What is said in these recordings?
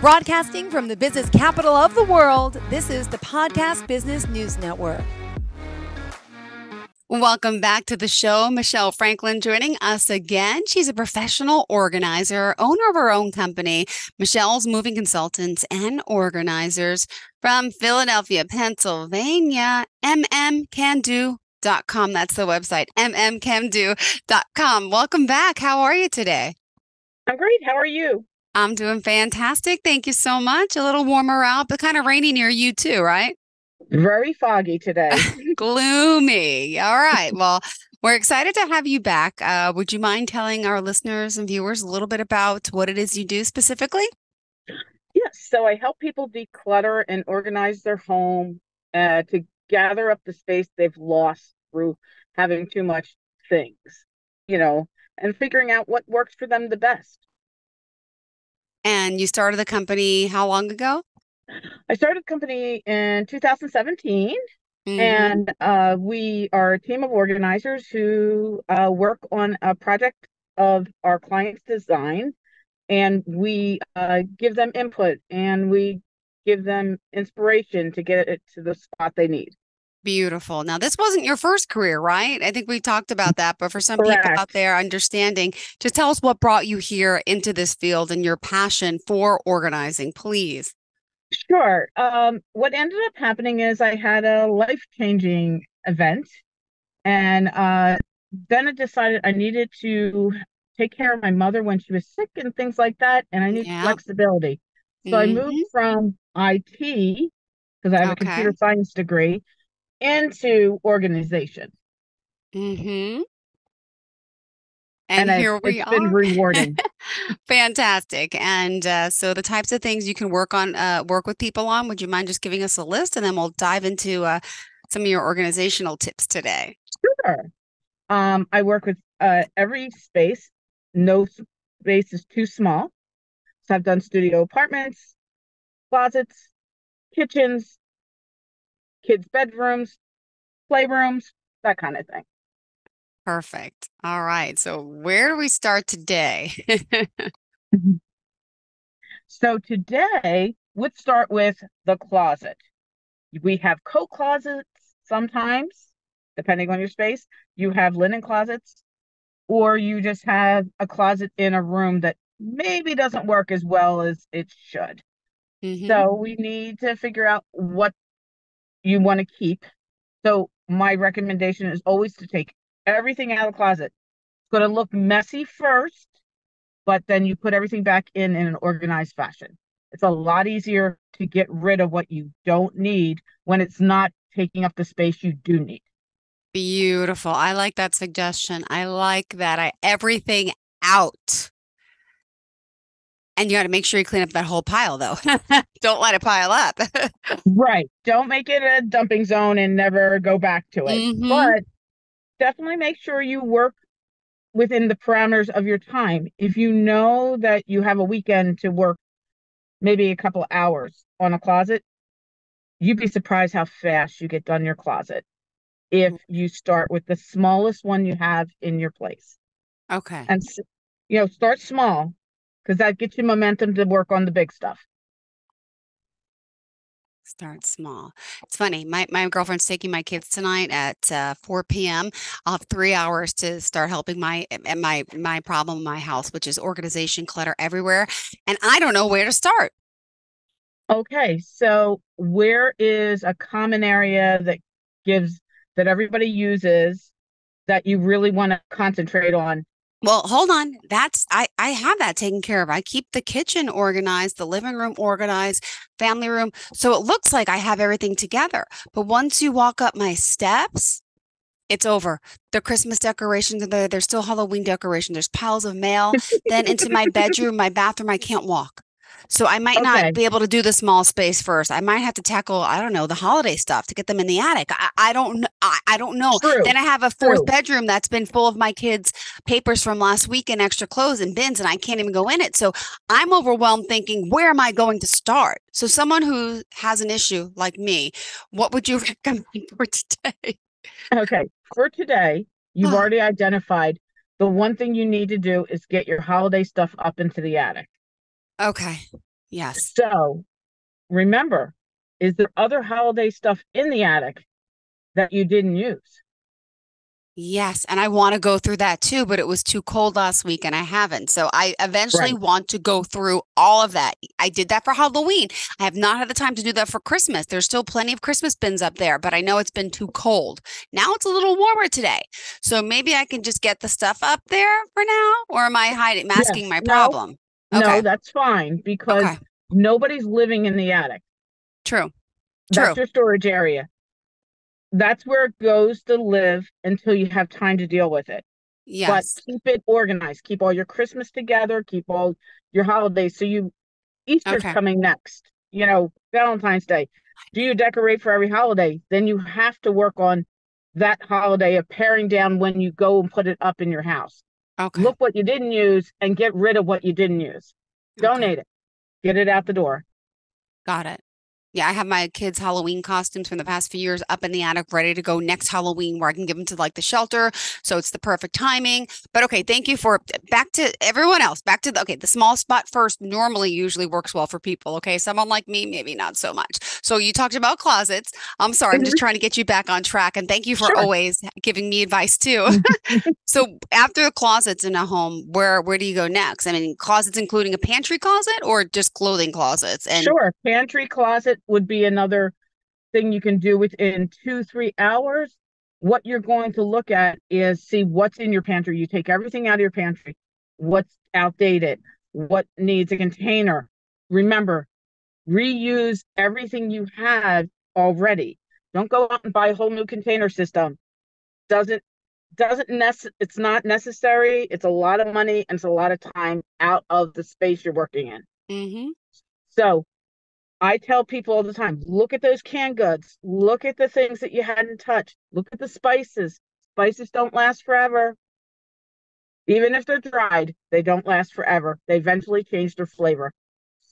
Broadcasting from the business capital of the world, this is the Podcast Business News Network. Welcome back to the show. Michelle Franklin joining us again. She's a professional organizer, owner of her own company, Michelle's Moving Consultants and Organizers from Philadelphia, Pennsylvania, mmcando.com. That's the website, mmcando.com. Welcome back. How are you today? I'm great. How are you? I'm doing fantastic. Thank you so much. A little warmer out, but kind of rainy near you too, right? Very foggy today. Gloomy. All right. Well, we're excited to have you back. Would you mind telling our listeners and viewers a little bit about what it is you do specifically? Yes. So I help people declutter and organize their home to gather up the space they've lost through having too much things, and figuring out what works for them the best. And you started the company how long ago? I started the company in 2017, and we are a team of organizers who work on a project of our client's design, and we give them input and we give them inspiration to get it to the spot they need. Beautiful. Now, this wasn't your first career, right? I think we talked about that, but for some Correct. people out there understanding, just tell us what brought you here into this field and your passion for organizing, please. Sure. What ended up happening is I had a life-changing event, and then I decided I needed to take care of my mother when she was sick and things like that, and I need flexibility. So I moved from IT, because I have a computer science degree, into organization. And here we are. It's been rewarding. Fantastic. And so the types of things you can work with people on, would you mind just giving us a list, and then we'll dive into some of your organizational tips today? Sure. I work with every space. No space is too small. So I've done studio apartments, closets, kitchens, kids' bedrooms, playrooms, that kind of thing. Perfect. All right. So where do we start today? So today, let's start with the closet. We have coat closets sometimes, depending on your space. You have linen closets, or you just have a closet in a room that maybe doesn't work as well as it should. So we need to figure out what you want to keep. So my recommendation is always to take everything out of the closet. It's going to look messy first, but then you put everything back in an organized fashion. It's a lot easier to get rid of what you don't need when it's not taking up the space you do need. Beautiful. I like that suggestion. I like that. Everything out. And you got to make sure you clean up that whole pile, though. Don't let it pile up. Right. Don't make it a dumping zone and never go back to it. But definitely make sure you work within the parameters of your time. If you know that you have a weekend to work maybe a couple hours on a closet, you'd be surprised how fast you get done your closet if you start with the smallest one you have in your place. Okay. And, start small, because that gets you momentum to work on the big stuff. Start small. It's funny. My girlfriend's taking my kids tonight at 4 p.m. I'll have 3 hours to start helping my problem in my house, which is organization, clutter everywhere. And I don't know where to start. Okay. So where is a common area that everybody uses that you really want to concentrate on? Well, hold on. I have that taken care of. I keep the kitchen organized, the living room organized, family room. So it looks like I have everything together. But once you walk up my steps, it's over. The Christmas decorations are there. There's still Halloween decorations. There's piles of mail. Then into my bedroom, my bathroom, I can't walk. So I might not be able to do the small space first. I might have to tackle, I don't know, the holiday stuff to get them in the attic. I don't know. True. Then I have a fourth bedroom that's been full of my kids' papers from last week and extra clothes and bins, and I can't even go in it. So I'm overwhelmed thinking, where am I going to start? So someone who has an issue like me, what would you recommend for today? Okay. For today, you've already identified the one thing you need to do is get your holiday stuff up into the attic. Okay. Yes. So remember, is there other holiday stuff in the attic that you didn't use? Yes, and I want to go through that too, but it was too cold last week and I haven't. So I eventually Right. want to go through all of that. I did that for Halloween. I have not had the time to do that for Christmas. There's still plenty of Christmas bins up there, but I know it's been too cold. Now it's a little warmer today. So maybe I can just get the stuff up there for now, or am I hiding, masking Yes. my No, problem? no, Okay. that's fine because Okay. nobody's living in the attic. True. That's True. your storage area. That's where it goes to live until you have time to deal with it. But Yes. keep it organized. Keep all your Christmas together. Keep all your holidays. Easter's Okay. coming next. Valentine's Day. Do you decorate for every holiday? Then you have to work on that holiday of paring down when you go and put it up in your house. Okay. Look what you didn't use and get rid of what you didn't use. Okay. Donate it. Get it out the door. Got it. Yeah, I have my kids' Halloween costumes from the past few years up in the attic, ready to go next Halloween, where I can give them to like the shelter. So it's the perfect timing. But okay, thank you for back to everyone else. Back to the small spot first normally usually works well for people. Okay, someone like me, maybe not so much. So you talked about closets. I'm sorry, I'm Mhm. just trying to get you back on track. And thank you for Sure. always giving me advice too. So after the closets in a home, where do you go next? I mean, closets including a pantry closet or just clothing closets? And Sure. Pantry closet would be another thing you can do within 2, 3 hours. What you're going to look at is see what's in your pantry. You take everything out of your pantry, what's outdated, what needs a container. Remember, reuse everything you have already. Don't go out and buy a whole new container system. Doesn't it's not necessary. It's a lot of money and it's a lot of time out of the space you're working in. hmm So I tell people all the time, look at those canned goods, look at the things that you hadn't touched, look at the spices. Spices don't last forever. Even if they're dried, they don't last forever. They eventually change their flavor.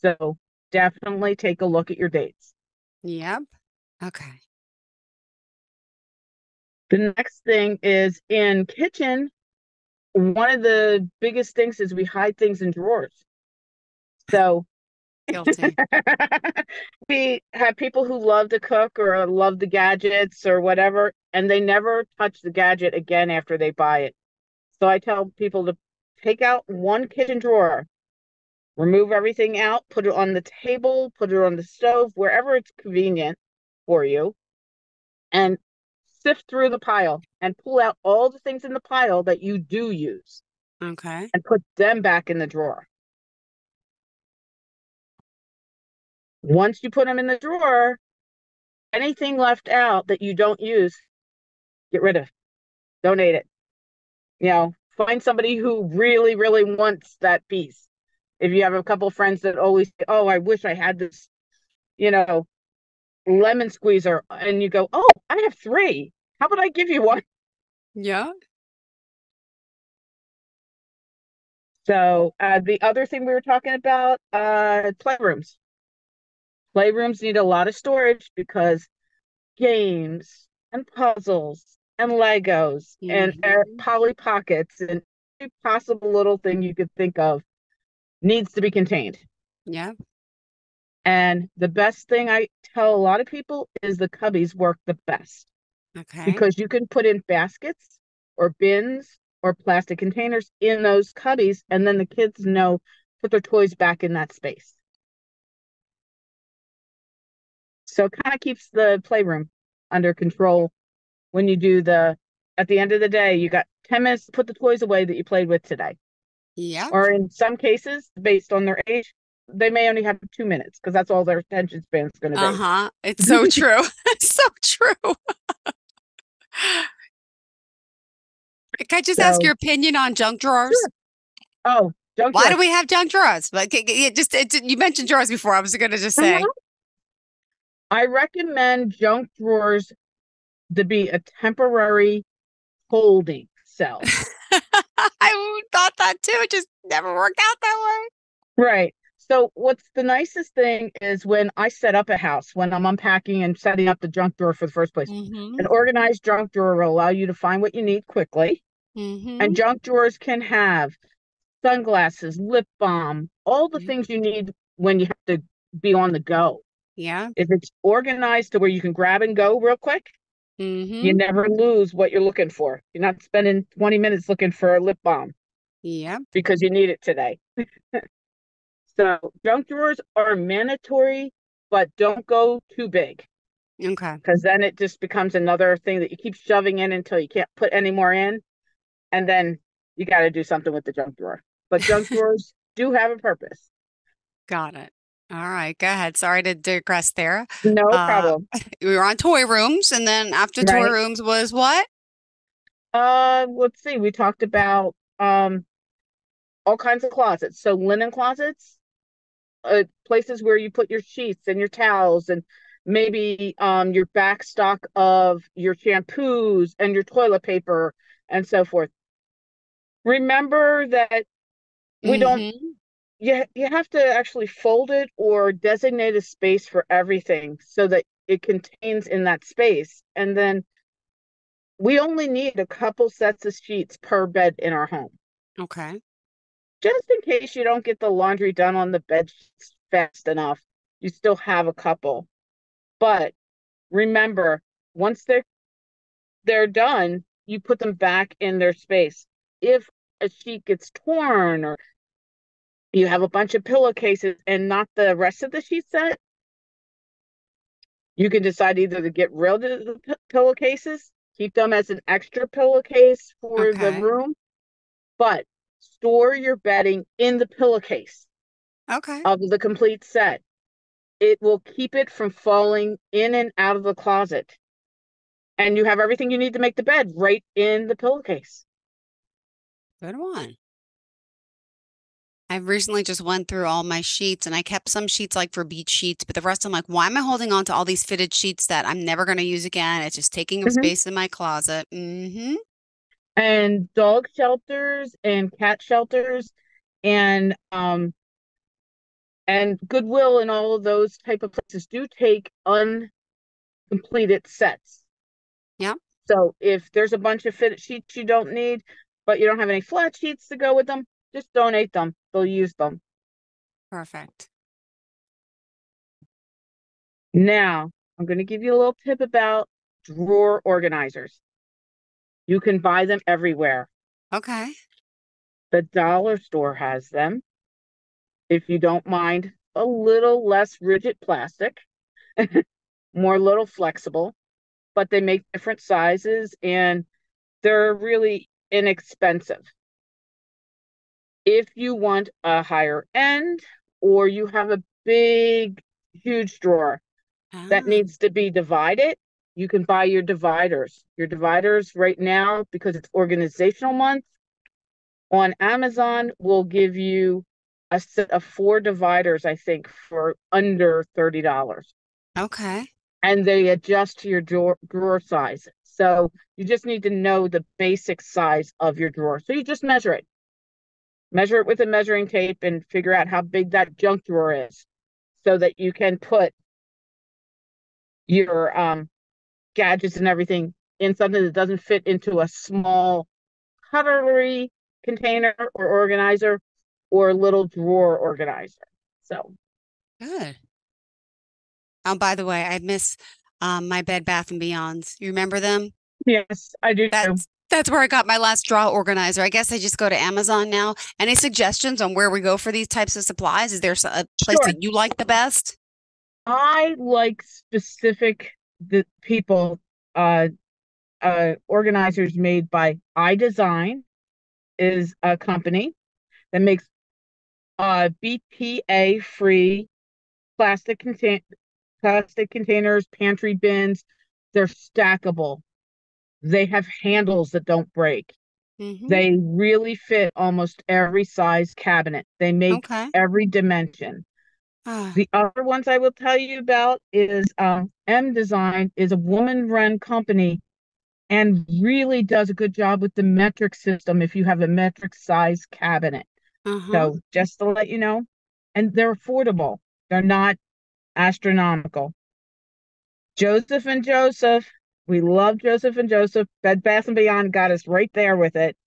So definitely take a look at your dates. Yep. Okay. The next thing is in kitchen. One of the biggest things is we hide things in drawers. So Guilty. we have people who love to cook or love the gadgets or whatever, and they never touch the gadget again after they buy it. So I tell people to take out one kitchen drawer, remove everything out, put it on the table, put it on the stove, wherever it's convenient for you, and sift through the pile and pull out all the things in the pile that you do use Okay. and put them back in the drawer. Once you put them in the drawer, anything left out that you don't use, get rid of, donate it. Find somebody who really, really wants that piece. If you have a couple of friends that always say, oh, I wish I had this, you know, lemon squeezer, and you go, oh, I have three. How about I give you one? Yeah. So the other thing we were talking about, playrooms. Playrooms need a lot of storage because games and puzzles and Legos and hmm Polly Pockets and every possible little thing you could think of needs to be contained. Yeah. And the best thing I tell a lot of people is the cubbies work the best Okay. because you can put in baskets or bins or plastic containers in those cubbies, and then the kids know put their toys back in that space. So it kind of keeps the playroom under control when you do at the end of the day, you got 10 minutes to put the toys away that you played with today. Yep. Or in some cases, based on their age, they may only have 2 minutes because that's all their attention span is going to be. Uh-huh. It's so true. It's so true. Can I just ask So, your opinion on junk drawers? sure. Oh, junk Why do drawer. we have junk drawers? Like, you mentioned drawers before. I was going to just say. I recommend junk drawers to be a temporary holding cell. I thought that too. It just never worked out that Right. So what's the nicest thing is when I set up a house, when I'm unpacking and setting up the junk drawer for the first place. way. An organized junk drawer will allow you to find what you need quickly. Mm-hmm. And junk drawers can have sunglasses, lip balm, all the things you need when you have to be on the go. Yeah. If it's organized to where you can grab and go real quick, you never lose what you're looking for. You're not spending 20 minutes looking for a lip balm Yep. because you need it today. So junk drawers are mandatory, but don't go too big Okay. because then it just becomes another thing that you keep shoving in until you can't put any more in. And then you got to do something with the junk drawer. But junk drawers do have a purpose. Got it. All right. Go ahead. Sorry to digress there. No problem. We were on toy rooms, and then after toy Right. rooms was what? Let's see. We talked about all kinds of closets. So linen closets, places where you put your sheets and your towels and maybe your back stock of your shampoos and your toilet paper and so forth. Remember that we don't you have to actually fold it or designate a space for everything so that it contains in that space. And then we only need a couple sets of sheets per bed in our home. Okay. Just in case you don't get the laundry done on the bed sheets fast enough, you still have a couple. But remember, once they're done, you put them back in their space. If a sheet gets torn or you have a bunch of pillowcases and not the rest of the sheet set, you can decide either to get rid of the pillowcases, keep them as an extra pillowcase for the Okay. room, but store your bedding in the pillowcase Okay. of the complete set. It will keep it from falling in and out of the closet. And you have everything you need to make the bed right in the pillowcase. Good one. I recently just went through all my sheets and I kept some sheets like for beach sheets, but the rest I'm like, why am I holding on to all these fitted sheets that I'm never going to use again? It's just taking up space in my closet. And dog shelters and cat shelters and Goodwill and all of those type of places do take uncompleted sets. Yeah. So if there's a bunch of fitted sheets you don't need, but you don't have any flat sheets to go with them, just donate them. They'll use them. Perfect. Now, I'm going to give you a little tip about drawer organizers. You can buy them everywhere. Okay. The dollar store has them. If you don't mind a little less rigid plastic, more little flexible, but they make different sizes and they're really inexpensive. If you want a higher end or you have a big, huge drawer that needs to be divided, you can buy your dividers. Your dividers right now, because it's organizational month, on Amazon will give you a set of 4 dividers, I think, for under $30. Okay. And they adjust to your drawer size. So you just need to know the basic size of your drawer. So you just measure it. Measure it with a measuring tape and figure out how big that junk drawer is so that you can put your gadgets and everything in something that doesn't fit into a small cutlery container or organizer or a little drawer organizer. So good. Oh, by the way, I miss my Bed Bath and Beyonds. You remember them? yes, I do too. That's where I got my last drawer organizer. I guess I just go to Amazon now. Any suggestions on where we go for these types of supplies? Is there a place Sure. that you like the best? I like specific people, organizers made by iDesign is a company that makes BPA free plastic containers, pantry bins. They're stackable. They have handles that don't break. They really fit almost every size cabinet. They make every dimension. The other ones I will tell you about is M Design is a woman-run company and really does a good job with the metric system if you have a metric size cabinet. So just to let you know, and they're affordable. They're not astronomical. Joseph and Joseph, we love Joseph and Joseph. Bed Bath and Beyond got us right there with it.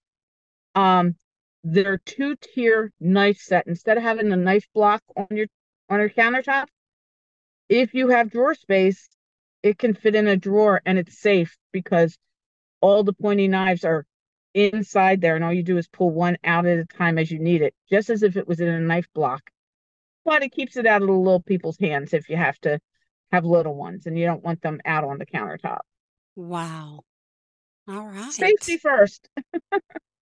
They're 2-tier knife set. Instead of having a knife block on on your countertop. If you have drawer space, it can fit in a drawer and it's safe because all the pointy knives are inside there, and all you do is pull one out at a time as you need it, just as if it was in a knife block. But it keeps it out of the little people's hands if you have to have little ones and you don't want them out on the countertop. Wow. All Safety right. first.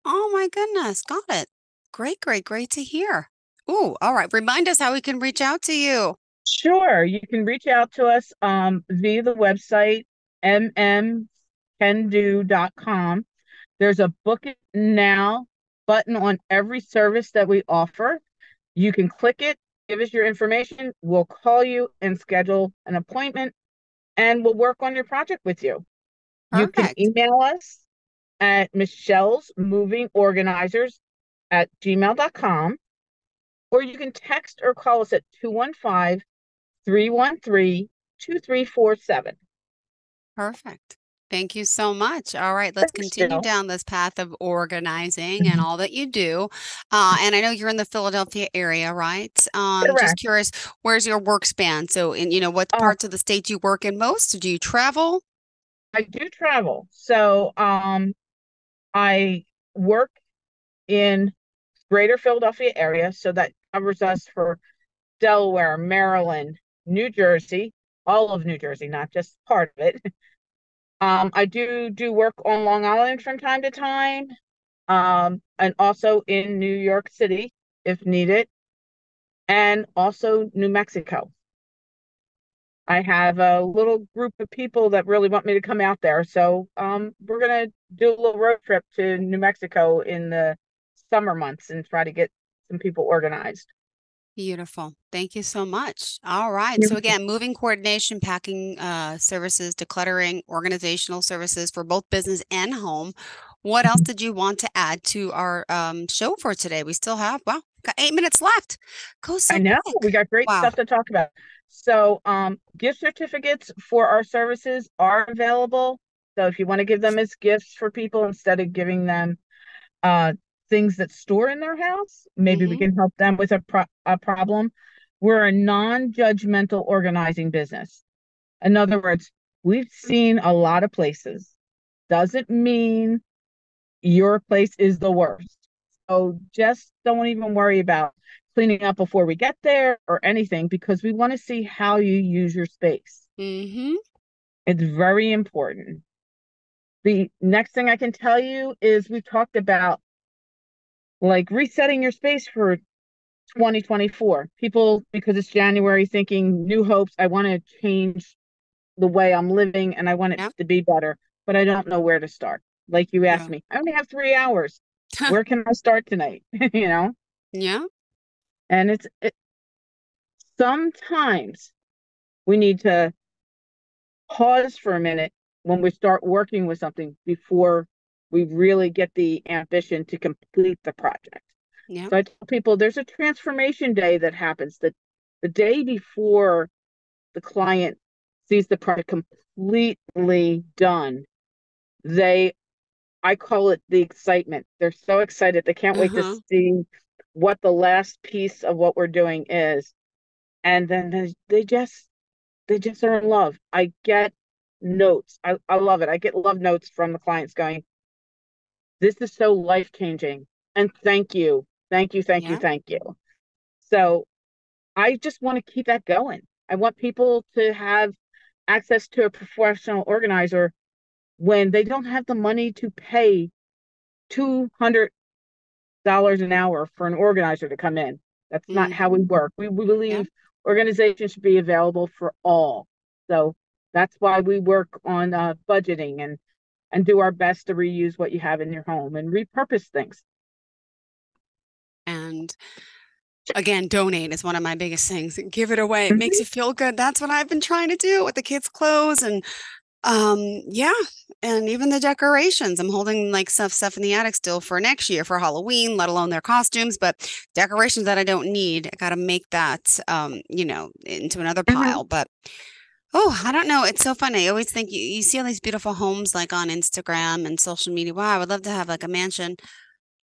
Oh my goodness. Got it. Great, great, great to hear. Ooh, all right. Remind us how we can reach out to you. Sure, you can reach out to us via the website mmcando.com. There's a book it now button on every service that we offer. You can click it, give us your information. We'll call you and schedule an appointment, and we'll work on your project with you. You can Perfect. email us at Michelle's Moving Organizers at gmail.com, or you can text or call us at 215-313-2347. Perfect. Thank you so much. All right, let's Thanks, continue Jill. down this path of organizing and all that you do. And I know you're in the Philadelphia area, right? Just Correct. curious, where's your work span? So, what Uh, parts of the state do you work in most? Do you travel? I do travel. So I work in greater Philadelphia area, so that covers us for Delaware, Maryland, New Jersey, all of New Jersey, not just part of it. I do work on Long Island from time to time, and also in New York City if needed, and also New Mexico. I have a little group of people that really want me to come out there. So we're gonna do a little road trip to New Mexico in the summer months and try to get some people organized. Beautiful. Thank you so much. All right. You're So again, moving coordination, packing services, decluttering, organizational services for both business and home. What else welcome. did you want to add to our show for today? We still have, well, got 8 minutes left. Goes I so know we quick. got great Wow. stuff to talk about. So gift certificates for our services are available. So if you want to give them as gifts for people instead of giving them uh, things that store in their house, maybe we Mm-hmm. can help them with a problem. We're a non-judgmental organizing business. In other words, we've seen a lot of places. Doesn't mean your place is the worst. So just don't even worry about cleaning up before we get there or anything, because we want to see how you use your space. Mm-hmm. It's very important. The next thing I can tell you is we talked about like resetting your space for 2024. People, because it's January, thinking new hopes. I want to change the way I'm living and I want it Yep. to be better, but I don't know where to start. Like you asked Yeah. me, I only have 3 hours. Where can I start tonight? You know? Yeah. And sometimes we need to pause for a minute when we start working with something before we really get the ambition to complete the project. Yeah. So I tell people there's a transformation day that happens that the day before the client sees the project completely done. I call it the excitement. They're so excited. They can't wait to Uh-huh. see what the last piece of what we're doing is. And then they just are in love. I get notes. I love it. I get love notes from the clients going, this is so life-changing. And thank you. Thank you, thank you, Yeah. thank you. So I just want to keep that going. I want people to have access to a professional organizer when they don't have the money to pay $200 an hour for an organizer to come in. That's not how we Mm-hmm. work. We Yep. believe organizations should be available for all. So that's why we work on budgeting and do our best to reuse what you have in your home and repurpose things. And again, donate is one of my biggest things. Give it away. It makes Mhm. you feel good. That's what I've been trying to do with the kids' clothes and yeah, and even the decorations. I'm holding like stuff in the attic still for next year for Halloween, let alone their costumes, but decorations that I don't need, I gotta make that into another Mhm. pile. But oh, I don't know. It's so fun. I always think you see all these beautiful homes like on Instagram and social media. Wow, I would love to have like a mansion.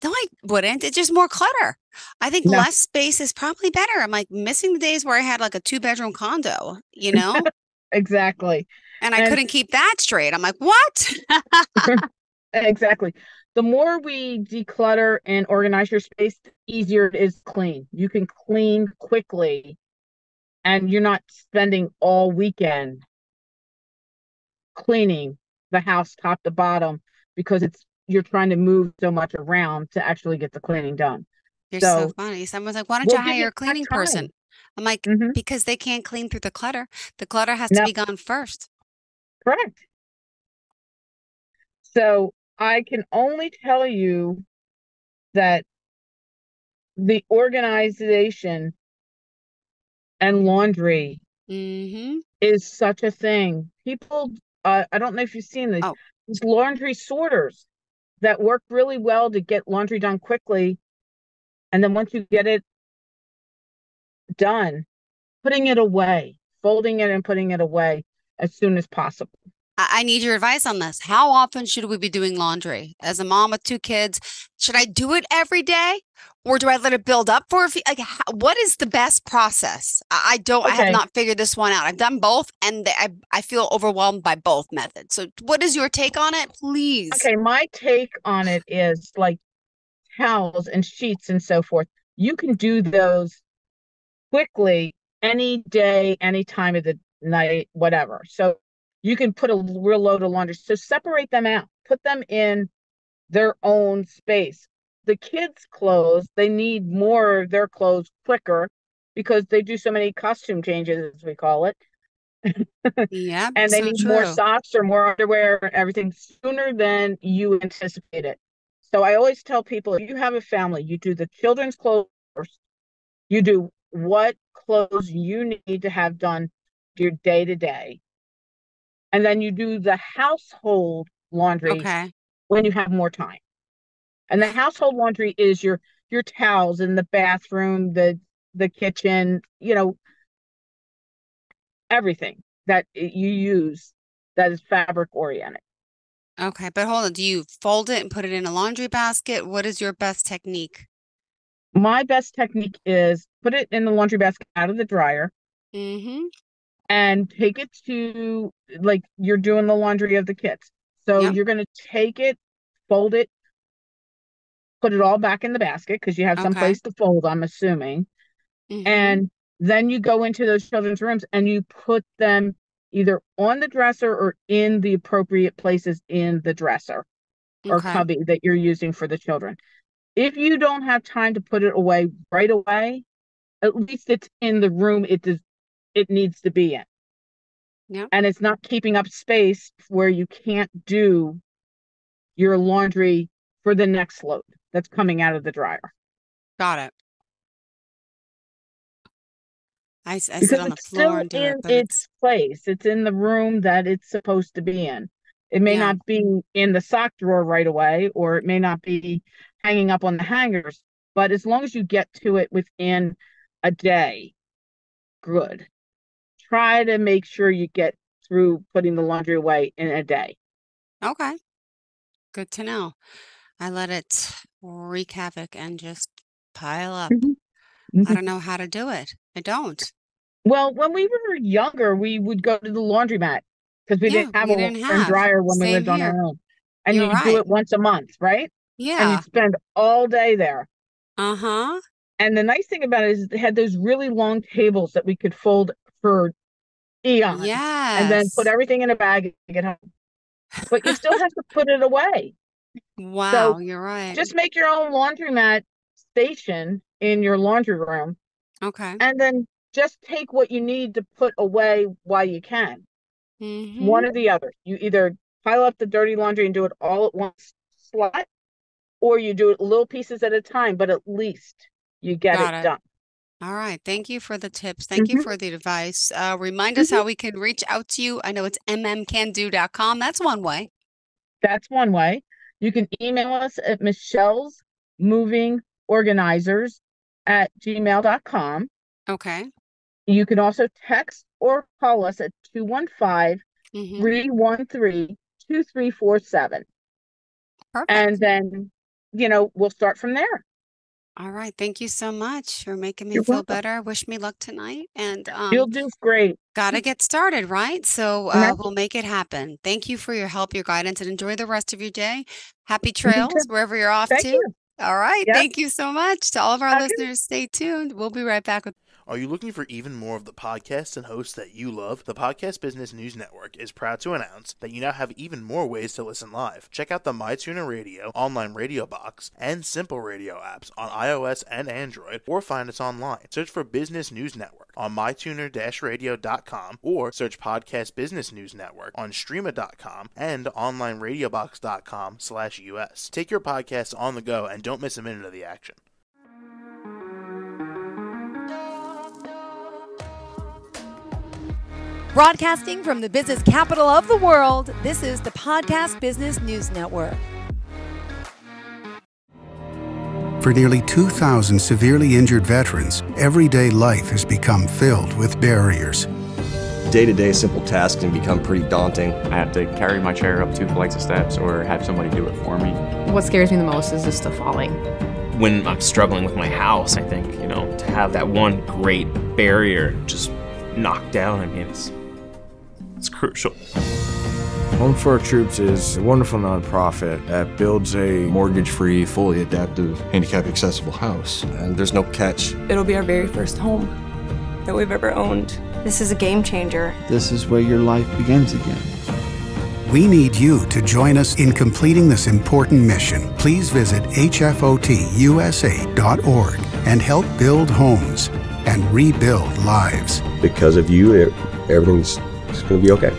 No, I wouldn't. It's just more clutter. I think No, less space is probably better. I'm like missing the days where I had like a 2-bedroom condo, you know, exactly. and I And couldn't keep that straight. I'm like, what? exactly. The more we declutter and organize your space, the easier it is to clean. You can clean quickly and you're not spending all weekend cleaning the house top to bottom because you're trying to move so much around to actually get the cleaning done. You're so So funny. Someone's like, why don't you we'll give hire you a that cleaning person? time. I'm like, Hmm. because they can't clean through the clutter. The clutter has to No, be gone first. correct. So I can only tell you that the organization and laundry Mm-hmm. is such a thing. People, I don't know if you've seen Oh, these laundry sorters that work really well to get laundry done quickly. And then once you get it done, putting it away, folding it and putting it away as soon as possible. I need your advice on this. How often should we be doing laundry? As a mom with 2 kids, should I do it every day? Or do I let it build up for a few? Like, what is the best process? I have Okay. not figured this one out. I've done both and I feel overwhelmed by both methods. So what is your take on it, please? Okay. My take on it is like towels and sheets and so forth. You can do those quickly any day, any time of the night, whatever. So you can put a real load of laundry. So separate them out, put them in their own space. The kids' clothes, they need more of their clothes quicker because they do so many costume changes, as we call it. Yeah, And they so need more true. socks or more underwear, everything sooner than you anticipate it. So I always tell people if you have a family, you do the children's clothes first. You do what clothes you need to have done your day to day. And then you do the household laundry Okay. when you have more time. And the household laundry is your towels in the bathroom, the kitchen, everything that you use that is fabric oriented. Okay, but hold on. Do you fold it and put it in a laundry basket? What is your best technique? My best technique is put it in the laundry basket out of the dryer Mm-hmm. and take it to like you're doing the laundry of the kids. So Yep. you're going to take it, fold it, put it all back in the basket because you have some Okay. place to fold, I'm assuming. Mm-hmm. And then you go into those children's rooms and you put them either on the dresser or in the appropriate places in the dresser or Okay. cubby that you're using for the children. If you don't have time to put it away right away, at least it's in the room it needs to be in. Yep. And it's not keeping up space where you can't do your laundry for the next load that's coming out of the dryer. Got it. I sit Because on the it's floor still and do it, in but its it's, place. It's in the room that it's supposed to be in. It may yeah, not be in the sock drawer right away, or it may not be hanging up on the hangers, but as long as you get to it within a day, good. Try to make sure you get through putting the laundry away in a day. okay. Good to know. I let it wreak havoc and just pile up. Mhm. I Mhm. don't know how to do it. I don't. Well, when we were younger, we would go to the laundromat because we Yeah, didn't have a we washer didn't and have. dryer when we Same lived on here. our own. And You're you do right. it once a month, right? And Yeah. you'd spend all day there. Uh-huh. And the nice thing about it is they had those really long tables that we could fold for eons and then put Yes. everything in a bag and get home. But you still have to put it away. So Wow, you're right. just make your own laundromat station in your laundry room Okay. and then just take what you need to put away while you can. Mm-hmm. One or the other. You either pile up the dirty laundry and do it all at once slot, or you do it little pieces at a time, but at least you get Got it it. done. All right. Thank you for the tips. Thank you Mhm, for the advice. Remind us mhm. how we can reach out to you. I know it's mmcando.com. That's one way. That's one way. You can email us at Michelle's Moving Organizers at gmail.com. Okay. You can also text or call us at 215 Mm-hmm. 313 2347. And Perfect. then we'll start from there. All right. Thank you so much for making me You're feel welcome. better. Wish me luck tonight. And You'll do great. gotta get started, right? So Mhm. we'll make it happen. Thank you for your help, your guidance, and enjoy the rest of your day. Happy You too. trails wherever you're off Thank to. you. All right. Yep. Thank you so much. To all of our Okay. listeners, stay tuned. We'll be right back with. Are you looking for even more of the podcasts and hosts that you love? The Podcast Business News Network is proud to announce that you now have even more ways to listen live. Check out the MyTuner Radio, online radio box, and Simple Radio apps on iOS and Android, or find us online. Search for Business News Network on mytuner-radio.com, or search Podcast Business News Network on streama.com and onlineradiobox.com/US. Take your podcast on the go and don't miss a minute of the action. Broadcasting from the business capital of the world, this is the Podcast Business News Network. For nearly 2,000 severely injured veterans, everyday life has become filled with barriers. Day-to-day simple tasks can become pretty daunting. I have to carry my chair up 2 flights of steps or have somebody do it for me. What scares me the most is just the falling. When I'm struggling with my house, I think, to have that one great barrier just knocked down, it's crucial. Home for Our Troops is a wonderful nonprofit that builds a mortgage-free, fully adaptive, handicap-accessible house. And there's no catch. It'll be our very first home that we've ever owned. This is a game changer. This is where your life begins again. We need you to join us in completing this important mission. Please visit hfotusa.org and help build homes and rebuild lives. Because of you, everything's going to be okay.